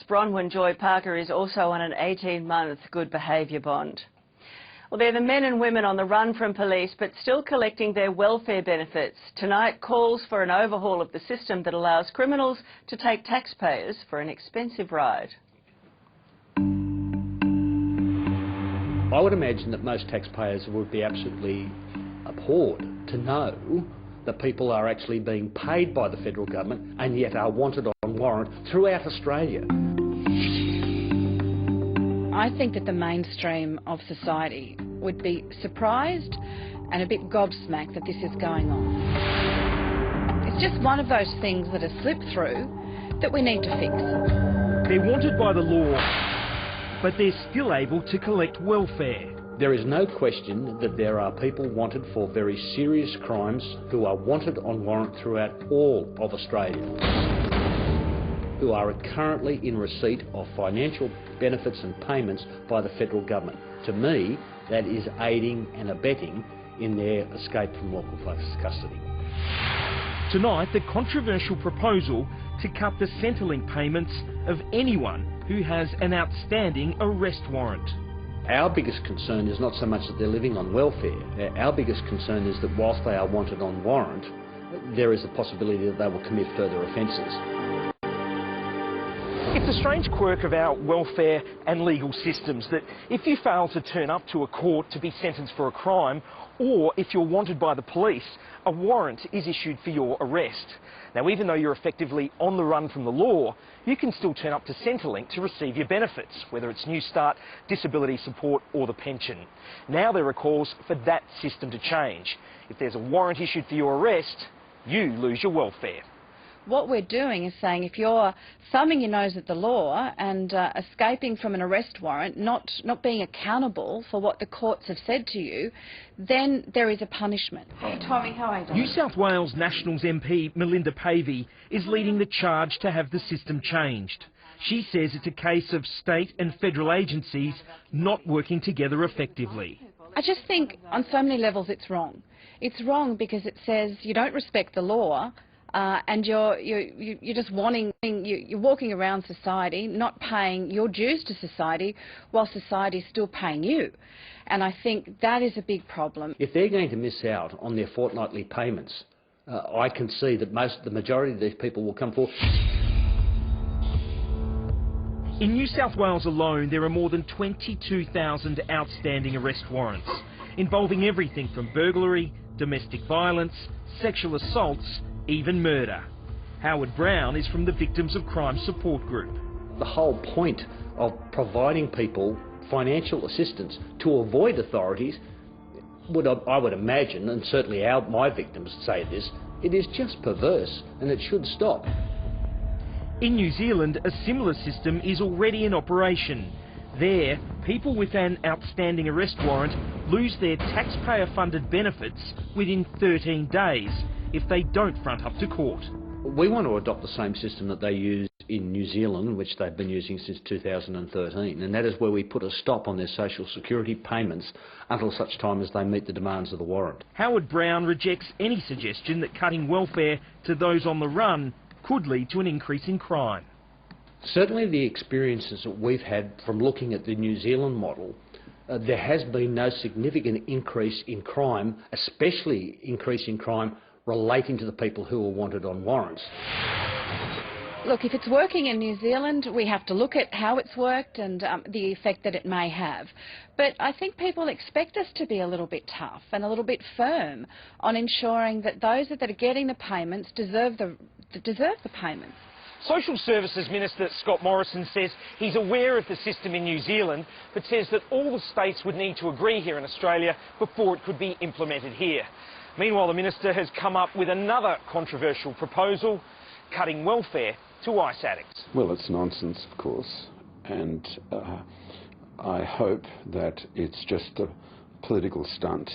Bronwyn Joy Parker is also on an 18-month good behaviour bond. Well, they're the men and women on the run from police but still collecting their welfare benefits. Tonight calls for an overhaul of the system that allows criminals to take taxpayers for an expensive ride. I would imagine that most taxpayers would be absolutely appalled to know that people are actually being paid by the federal government and yet are wanted on warrant throughout Australia. I think that the mainstream of society would be surprised and a bit gobsmacked that this is going on. It's just one of those things that has slipped through that we need to fix. They're wanted by the law, but they're still able to collect welfare. There is no question that there are people wanted for very serious crimes who are wanted on warrant throughout all of Australia, who are currently in receipt of financial benefits and payments by the federal government. To me, that is aiding and abetting in their escape from lawful custody. Tonight, the controversial proposal to cut the Centrelink payments of anyone who has an outstanding arrest warrant. Our biggest concern is not so much that they're living on welfare. Our biggest concern is that whilst they are wanted on warrant, there is a possibility that they will commit further offences. It's a strange quirk of our welfare and legal systems that if you fail to turn up to a court to be sentenced for a crime, or if you're wanted by the police, a warrant is issued for your arrest. Now, even though you're effectively on the run from the law, you can still turn up to Centrelink to receive your benefits, whether it's New Start, disability support or the pension. Now there are calls for that system to change. If there's a warrant issued for your arrest, you lose your welfare. What we're doing is saying if you're thumbing your nose at the law and escaping from an arrest warrant, not being accountable for what the courts have said to you, then there is a punishment. Hey Tommy, how are you doing? New South Wales Nationals MP Melinda Pavey is leading the charge to have the system changed. She says it's a case of state and federal agencies not working together effectively. I just think on so many levels it's wrong. It's wrong because it says you don't respect the law. And you're just you're walking around society, not paying your dues to society, while society is still paying you. And I think that is a big problem. If they're going to miss out on their fortnightly payments, I can see that the majority of these people will come forward. In New South Wales alone, there are more than 22,000 outstanding arrest warrants, involving everything from burglary, domestic violence, sexual assaults, even murder. Howard Brown is from the Victims of Crime Support Group. The whole point of providing people financial assistance to avoid authorities, I would imagine, and certainly my victims say this, it is just perverse and it should stop. In New Zealand, a similar system is already in operation. There, people with an outstanding arrest warrant lose their taxpayer-funded benefits within 13 days if they don't front up to court. We want to adopt the same system that they use in New Zealand, which they've been using since 2013, and that is where we put a stop on their social security payments until such time as they meet the demands of the warrant. Howard Brown rejects any suggestion that cutting welfare to those on the run could lead to an increase in crime. Certainly the experiences that we've had from looking at the New Zealand model, there has been no significant increase in crime, especially increase in crime relating to the people who are wanted on warrants. Look, if it's working in New Zealand, we have to look at how it's worked and the effect that it may have. But I think people expect us to be a little bit tough and a little bit firm on ensuring that those that are getting the payments deserve the payments. Social Services Minister Scott Morrison says he's aware of the system in New Zealand, but says that all the states would need to agree here in Australia before it could be implemented here. Meanwhile, the Minister has come up with another controversial proposal, cutting welfare to ice addicts. Well, it's nonsense, of course, and I hope that it's just a political stunt.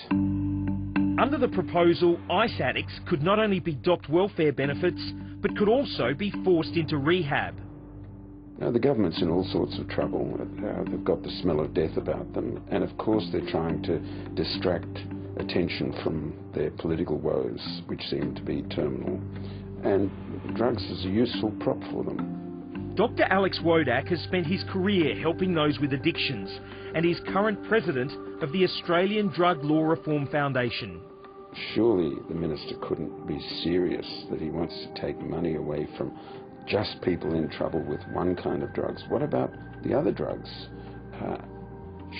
Under the proposal, ice addicts could not only be docked welfare benefits, but could also be forced into rehab. Now, the government's in all sorts of trouble. They've got the smell of death about them, and of course they're trying to distract attention from their political woes, which seem to be terminal. And drugs is a useful prop for them. Dr Alex Wodak has spent his career helping those with addictions and is current president of the Australian Drug Law Reform Foundation. Surely the minister couldn't be serious that he wants to take money away from just people in trouble with one kind of drugs. What about the other drugs?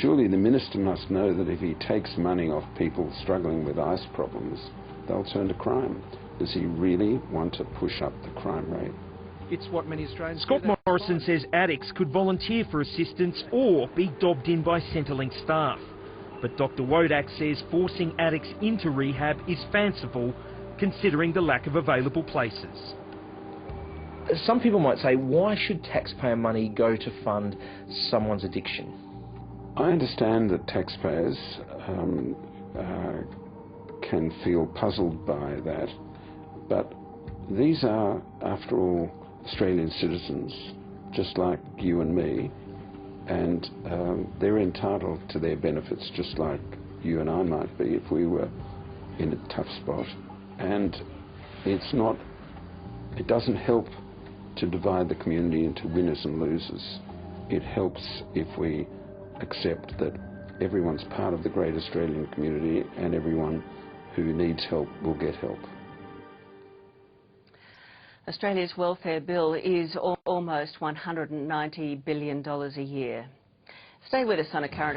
Surely the minister must know that if he takes money off people struggling with ice problems, they'll turn to crime. Does he really want to push up the crime rate? It's what many Australians Scott Morrison says addicts could volunteer for assistance or be dobbed in by Centrelink staff. But Dr Wodak says forcing addicts into rehab is fanciful, considering the lack of available places. Some people might say, why should taxpayer money go to fund someone's addiction? I understand that taxpayers can feel puzzled by that, but these are, after all, Australian citizens, just like you and me, and they're entitled to their benefits just like you and I might be if we were in a tough spot. And it doesn't help to divide the community into winners and losers. It helps if we accept that everyone's part of the great Australian community and everyone who needs help will get help. Australia's welfare bill is almost $190 billion a year. Stay with us on a current